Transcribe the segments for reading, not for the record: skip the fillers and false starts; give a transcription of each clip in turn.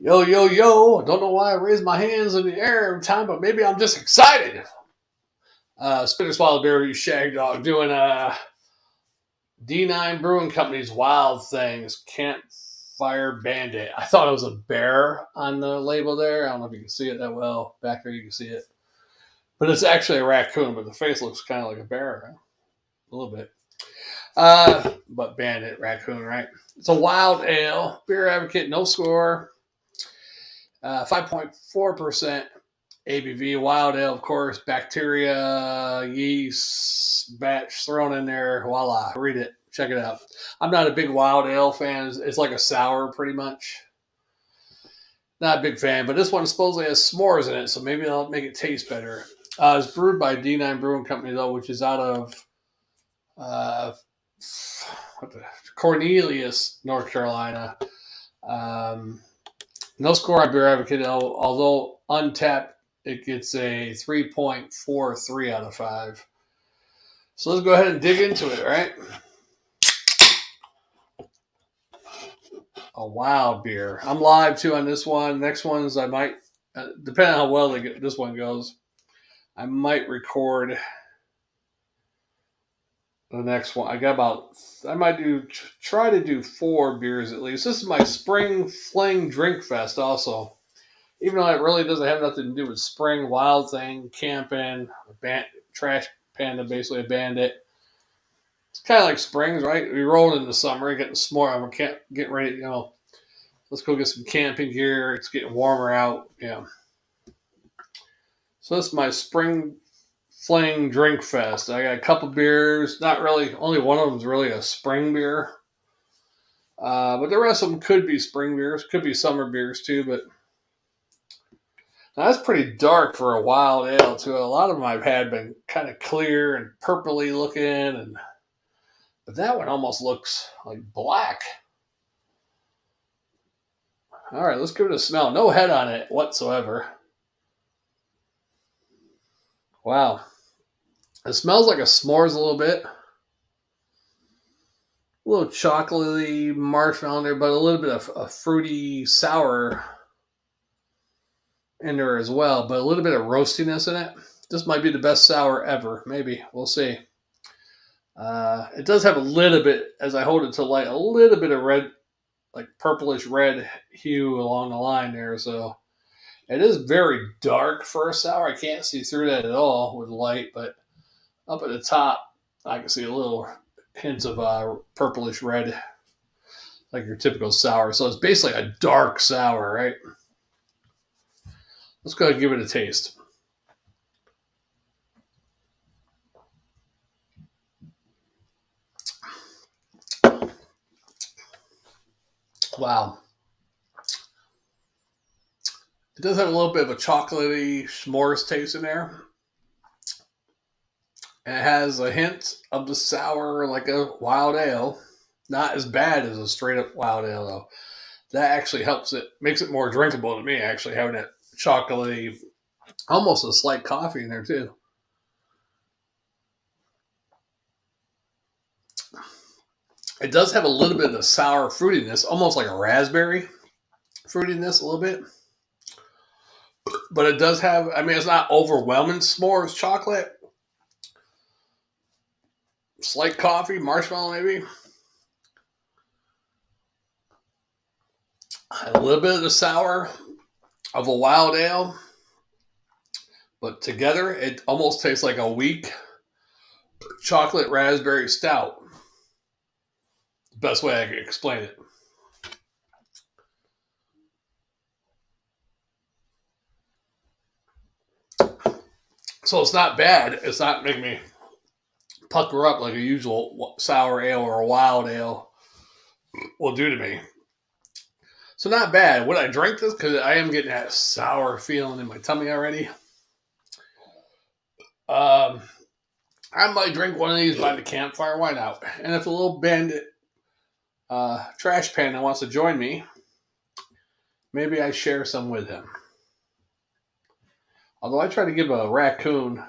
Yo, yo, yo. I don't know why I raise my hands in the air every time, but maybe I'm just excited. Spinner Swallow Brewery, Shagdog, doing D9 Brewing Company's Wild Things, Campfire Bandit. I thought it was a bear on the label there. I don't know if you can see it that well. Back there you can see it. But it's actually a raccoon, but the face looks kind of like a bear, right? A little bit. But Bandit, raccoon, right? It's a wild ale. Beer Advocate, no score. 5.4% ABV. Wild ale, of course. Bacteria, yeast, batch thrown in there. Voila. Read it. Check it out. I'm not a big wild ale fan. It's like a sour, pretty much. Not a big fan, but this one supposedly has s'mores in it, so maybe that'll make it taste better. It's brewed by D9 Brewing Company, though, which is out of Cornelius, North Carolina. No score on Beer Advocate, although untapped, it gets a 3.43 out of 5. So let's go ahead and dig into it, right? A wild beer. I'm live too on this one. Next ones I might, depending on how well this one goes, I might record the next one. I might try to do 4 beers at least. This is my Spring Fling Drinkfest also. Even though it really doesn't have nothing to do with spring, wild thing, camping, trash panda, basically a bandit. It's kind of like springs, right? We roll in the summer, getting s'more. I'm getting ready, let's go get some camping gear. It's getting warmer out. Yeah. So that's my Spring Fling Drink Fest. I got a couple beers. Not really. Only one of them is really a spring beer. But the rest of them could be spring beers. Could be summer beers too. But now, that's pretty dark for a wild ale too. A lot of them I've had been kind of clear and purpley looking, but that one almost looks like black. All right, let's give it a smell. No head on it whatsoever. Wow. It smells like a s'mores a little bit. A little chocolatey marshmallow in there, but a little bit of a fruity sour in there as well, but a little bit of roastiness in it. This might be the best sour ever. Maybe. We'll see. It does have a little bit, as I hold it to light, a little bit of red, like purplish red hue along the line there. So it is very dark for a sour. I can't see through that at all with light, but up at the top, I can see a little hints of purplish red, like your typical sour. So it's basically a dark sour, right? Let's go ahead and give it a taste. Wow. It does have a little bit of a chocolatey s'mores taste in there. And it has a hint of the sour like a wild ale. Not as bad as a straight up wild ale, though. That actually helps it, makes it more drinkable to me, actually, having that chocolatey, almost a slight coffee in there, too. It does have a little bit of the sour fruitiness, almost like a raspberry fruitiness, a little bit. But it does have, it's not overwhelming s'mores chocolate. Slight coffee, marshmallow maybe. A little bit of the sour of a wild ale. But together, it almost tastes like a weak chocolate raspberry stout. The best way I can explain it. So it's not bad. It's not making me pucker up like a usual sour ale or a wild ale will do to me. So not bad. Would I drink this? Because I am getting that sour feeling in my tummy already. I might drink one of these by the campfire. Why not? And if a little bandit trash panda wants to join me, maybe I share some with him. Although I tried to give a raccoon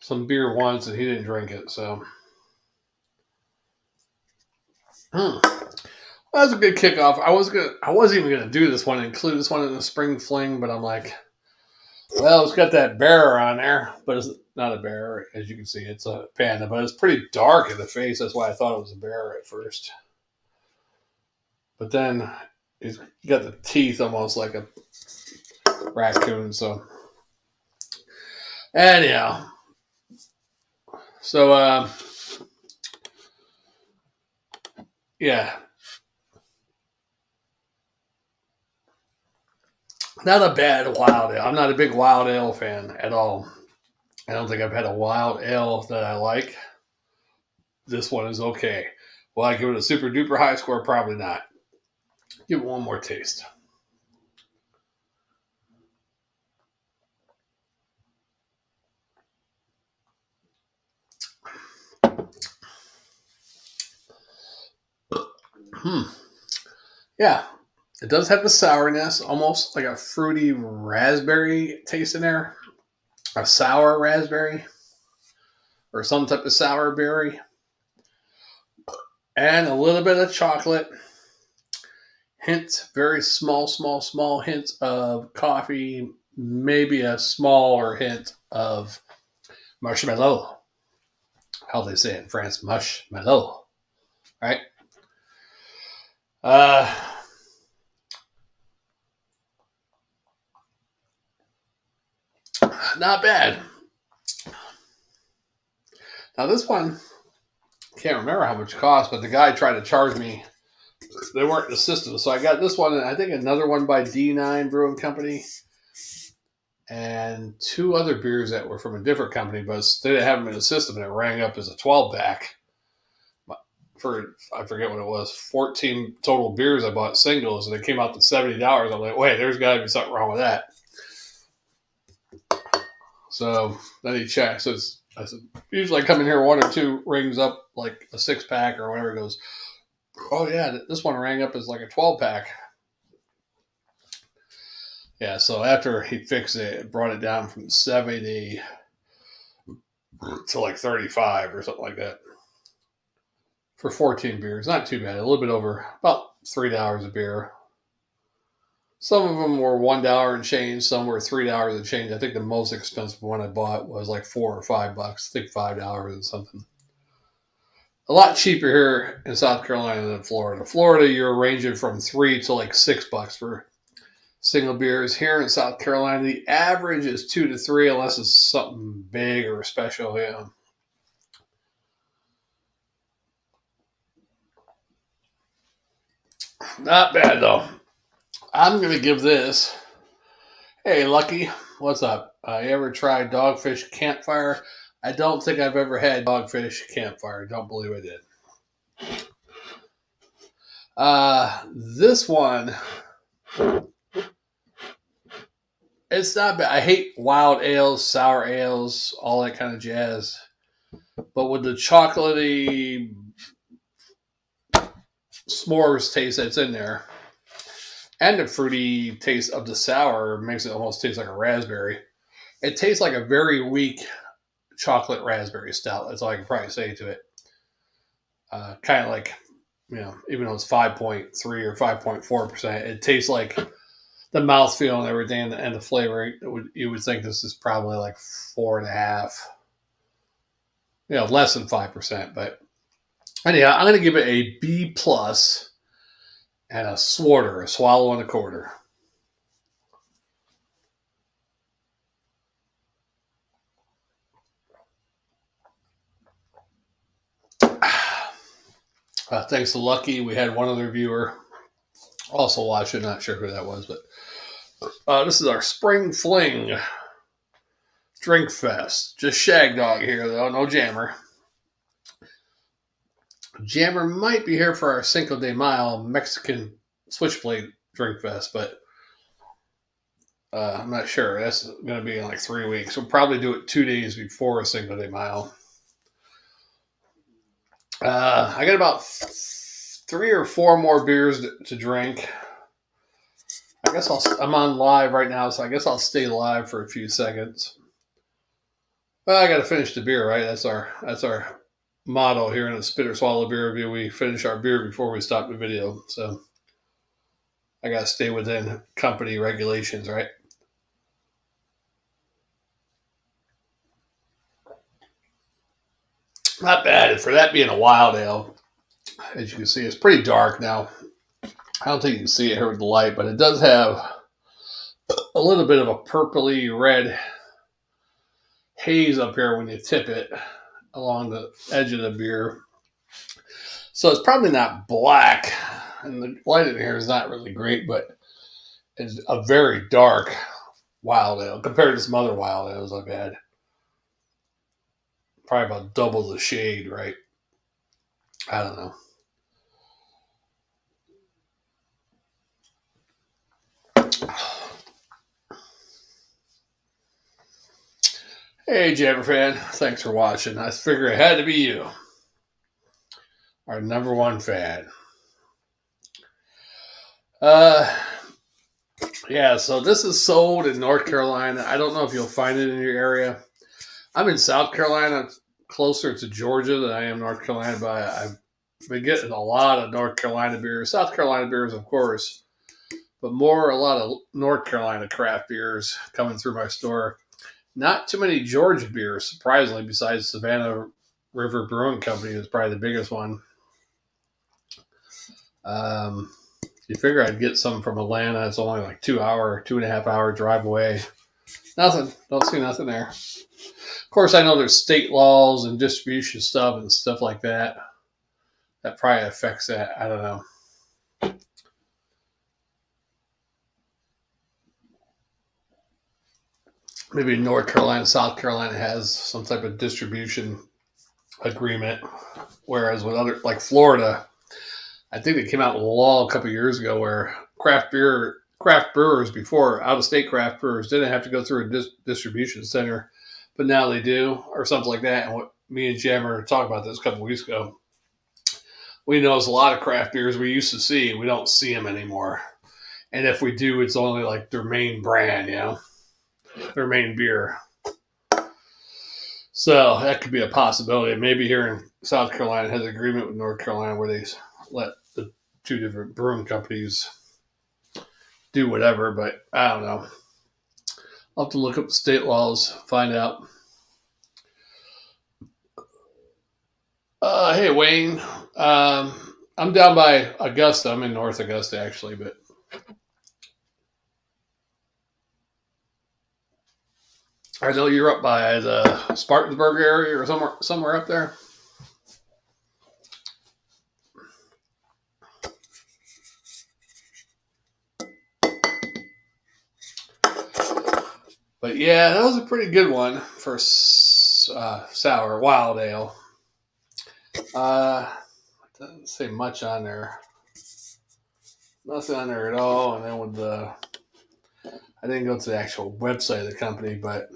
some beer once and he didn't drink it, so. That was a good kickoff. I wasn't even gonna do this one, include this one in the spring fling, but I'm like, well, it's got that bear on there, but it's not a bear, as you can see. It's a panda, but it's pretty dark in the face. That's why I thought it was a bear at first. But then he's got the teeth almost like a raccoon. So anyhow, so yeah, not a bad wild ale. I'm not a big wild ale fan at all. I don't think I've had a wild ale that I like. This one is okay. Will I give it a super duper high score? Probably not. Give it one more taste. Yeah, it does have the sourness, almost like a fruity raspberry taste in there. A sour raspberry or some type of sour berry. And a little bit of chocolate. Hint, very small hint of coffee. Maybe a smaller hint of marshmallow. How they say it in France, marshmallow. Right? Uh, Not bad. Now this one, can't remember how much it cost, but the guy tried to charge me. They weren't in the system, so I got this one, and I think another one by D9 Brewing Company, and two other beers that were from a different company, but they didn't have them in the system, and it rang up as a 12-pack. For, I forget what it was, 14 total beers I bought singles, and it came out to $70. I'm like, wait, there's got to be something wrong with that. So then he checks. So I said, usually I come in here, one or two rings up like a 6-pack or whatever. It goes, oh yeah, this one rang up as like a 12-pack. Yeah, so after he fixed it brought it down from 70 to like 35 or something like that for 14 beers. Not too bad. A little bit over, about $3 a beer. Some of them were $1 and change. Some were $3 and change. I think the most expensive one I bought was like $4 or $5. I think $5 and something. A lot cheaper here in South Carolina than Florida. Florida, you're ranging from $3 to like $6 for single beers. Here in South Carolina, the average is 2 to 3, unless it's something big or special. Yeah. Not bad though. I'm gonna give this. Hey, Lucky, what's up? You ever tried Dogfish Campfire? I don't think I've ever had Dogfish Campfire. Don't believe I did. This one, it's not bad. I hate wild ales, sour ales, all that kind of jazz. But with the chocolatey s'mores taste that's in there, and the fruity taste of the sour makes it almost taste like a raspberry. It tastes like a very weak chocolate raspberry stout. That's all I can probably say to it. Kind of like, even though it's 5.3 or 5.4%, it tastes like the mouthfeel and everything and the flavor. You would think this is probably like 4.5, less than 5%. But anyhow, I'm going to give it a B plus and a swarter, a swallow and a quarter. Thanks to Lucky, we had one other viewer also watching. Not sure who that was, but this is our Spring Fling Drinkfest. Just Shagdog here, though. No Jammer. Jammer might be here for our Cinco de Mayo Mexican Switchblade Drinkfest, but I'm not sure. That's going to be in like 3 weeks. We'll probably do it 2 days before Cinco de Mayo. I got about 3 or 4 more beers to drink. I guess I'm on live right now, so I guess I'll stay live for a few seconds. Well, I got to finish the beer, right? That's our motto here in a Spit or Swallow beer review. We finish our beer before we stop the video. So I got to stay within company regulations, right? Not bad. For that being a wild ale, as you can see, it's pretty dark now. I don't think you can see it here with the light, but it does have a little bit of a purpley red haze up here when you tip it along the edge of the beer. So it's probably not black, and the light in here is not really great, but it's a very dark wild ale compared to some other wild ales I've had. Probably about double the shade, right? I don't know. Hey, Jabber fan. Thanks for watching. I figured it had to be you. Our number one fan. Yeah, so this is sold in North Carolina. I don't know if you'll find it in your area. I'm in South Carolina, closer to Georgia than I am North Carolina, but I've been getting a lot of North Carolina beers. South Carolina beers, of course, but a lot of North Carolina craft beers coming through my store. Not too many Georgia beers, surprisingly, besides Savannah River Brewing Company is probably the biggest one. You figure I'd get some from Atlanta. It's only like 2.5 hour drive away. Nothing. Don't see nothing there. Of course, I know there's state laws and distribution stuff and stuff like that. That probably affects that. I don't know. Maybe North Carolina, South Carolina has some type of distribution agreement, whereas with other, like Florida, I think they came out with a law a couple of years ago where craft brewers before, out-of-state craft brewers didn't have to go through a distribution center, but now they do, or something like that. And what me and Jammer talked about this a couple of weeks ago, we noticed a lot of craft beers we used to see, we don't see them anymore. And if we do, it's only like their main brand, their main beer. So that could be a possibility. Maybe here in South Carolina has an agreement with North Carolina where they let the two different brewing companies do whatever, but I don't know. I'll have to look up the state laws, find out. Hey, Wayne. I'm down by Augusta. I'm in North Augusta, actually, but I know you're up by the Spartanburg area or somewhere up there. But yeah, that was a pretty good one for sour wild ale. Doesn't say much on there. Nothing on there at all. And then with I didn't go to the actual website of the company, but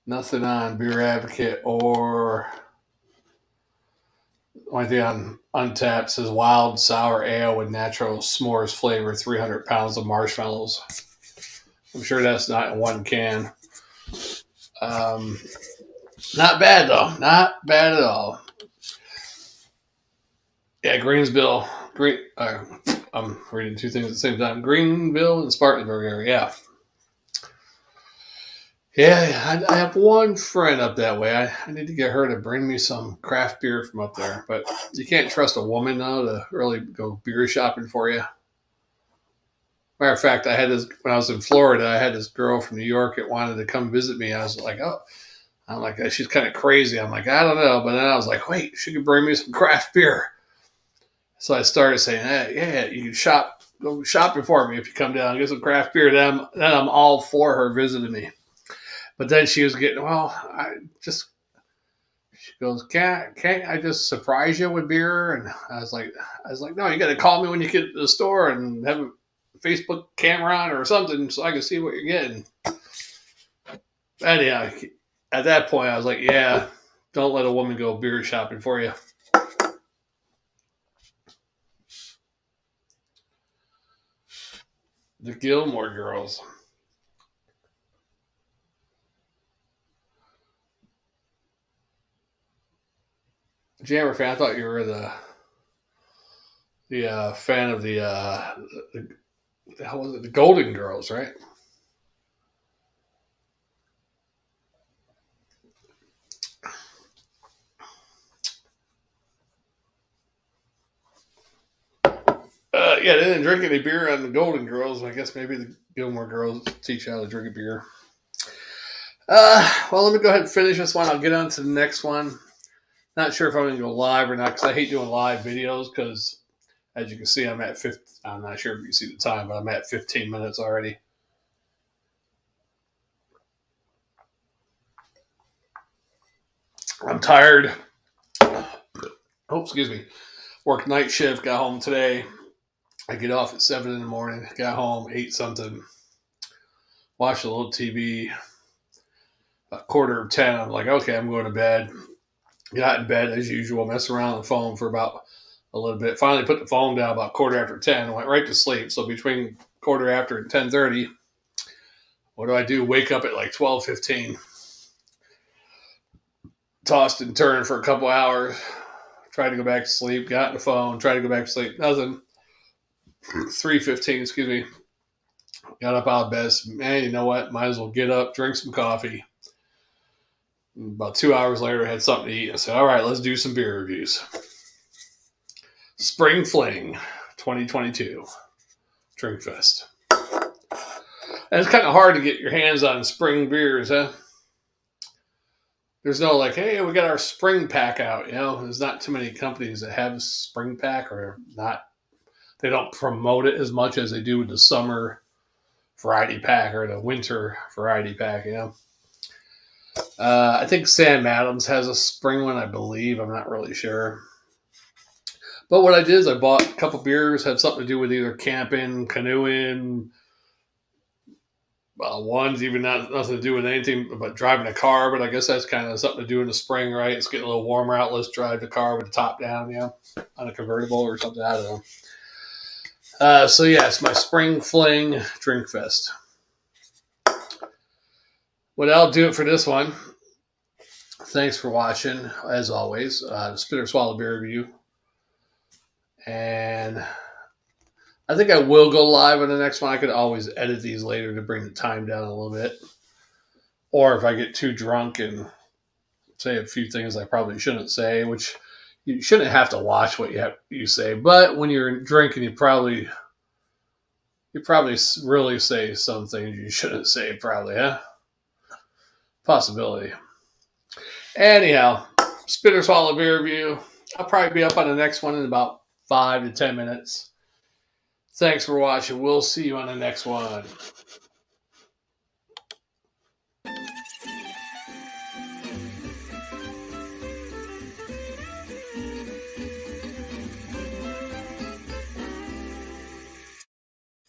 nothing on Beer Advocate or only thing on Untapped says wild sour ale with natural s'mores flavor, 300 pounds of marshmallows. I'm sure that's not in one can. Not bad though. Not bad at all. Yeah, Greensville. I'm reading two things at the same time. Greenville and Spartanburg area. Yeah, I have one friend up that way. I need to get her to bring me some craft beer from up there. But you can't trust a woman, though, to really go beer shopping for you. Matter of fact, I had this when I was in Florida. I had this girl from New York that wanted to come visit me. I was like, oh, I'm like, she's kind of crazy. I'm like, I don't know. But then I was like, wait, she could bring me some craft beer. So I started saying, hey, yeah, you can go shopping for me if you come down and get some craft beer. Then I'm all for her visiting me. But then she was getting, she goes, can't I just surprise you with beer? And I was like, no, you got to call me when you get to the store and have a Facebook camera on or something so I can see what you're getting. Anyhow, at that point, I was like, yeah, don't let a woman go beer shopping for you. The Gilmore Girls. Jammer fan. I thought you were the fan of the how was it? The Golden Girls, right? Yeah, they didn't drink any beer on the Golden Girls. I guess maybe the Gilmore Girls teach you how to drink a beer. Well, let me go ahead and finish this one. I'll get on to the next one. Not sure if I'm going to go live or not because I hate doing live videos because, as you can see, I'm at 50. I'm not sure if you can see the time, but I'm at 15 minutes already. I'm tired. Oh, excuse me. Worked night shift, got home today. I get off at 7 in the morning, got home, ate something, watched a little TV. About 9:45, I'm like, okay, I'm going to bed. Got in bed as usual, messing around on the phone for about a little bit. Finally put the phone down about 10:15 and went right to sleep. So between 10:15 and 10:30, what do? Wake up at like 12:15. Tossed and turned for a couple hours. Tried to go back to sleep. Got on the phone. Tried to go back to sleep. Nothing. 3:15, excuse me. Got up out of bed. Man, you know what? Might as well get up, drink some coffee. About 2 hours later, I had something to eat. I said, all right, let's do some beer reviews. Spring Fling 2022 Drinkfest. And it's kind of hard to get your hands on spring beers, huh? There's no like, hey, we got our spring pack out. You know, there's not too many companies that have spring pack or not. They don't promote it as much as they do with the summer variety pack or the winter variety pack, you know. I think Sam Adams has a spring one, I believe. I'm not really sure. But what I did is I bought a couple beers, had something to do with either camping, canoeing. One's even nothing to do with anything but driving a car, but I guess that's kind of something to do in the spring, right? It's getting a little warmer out. Let's drive the car with the top down, you know, on a convertible or something. I don't know. So, yeah, it's my Spring Fling Drinkfest. Well, that'll do it for this one. Thanks for watching, as always. The Spit or Swallow Beer Review. And I think I will go live on the next one. I could always edit these later to bring the time down a little bit. Or if I get too drunk and say a few things I probably shouldn't say, which you shouldn't have to watch what you say. But when you're drinking, you probably really say some things you shouldn't say, probably, huh? Possibility. Anyhow, Spit or Swallow Beer Review. I'll probably be up on the next one in about 5 to 10 minutes. Thanks for watching. We'll see you on the next one.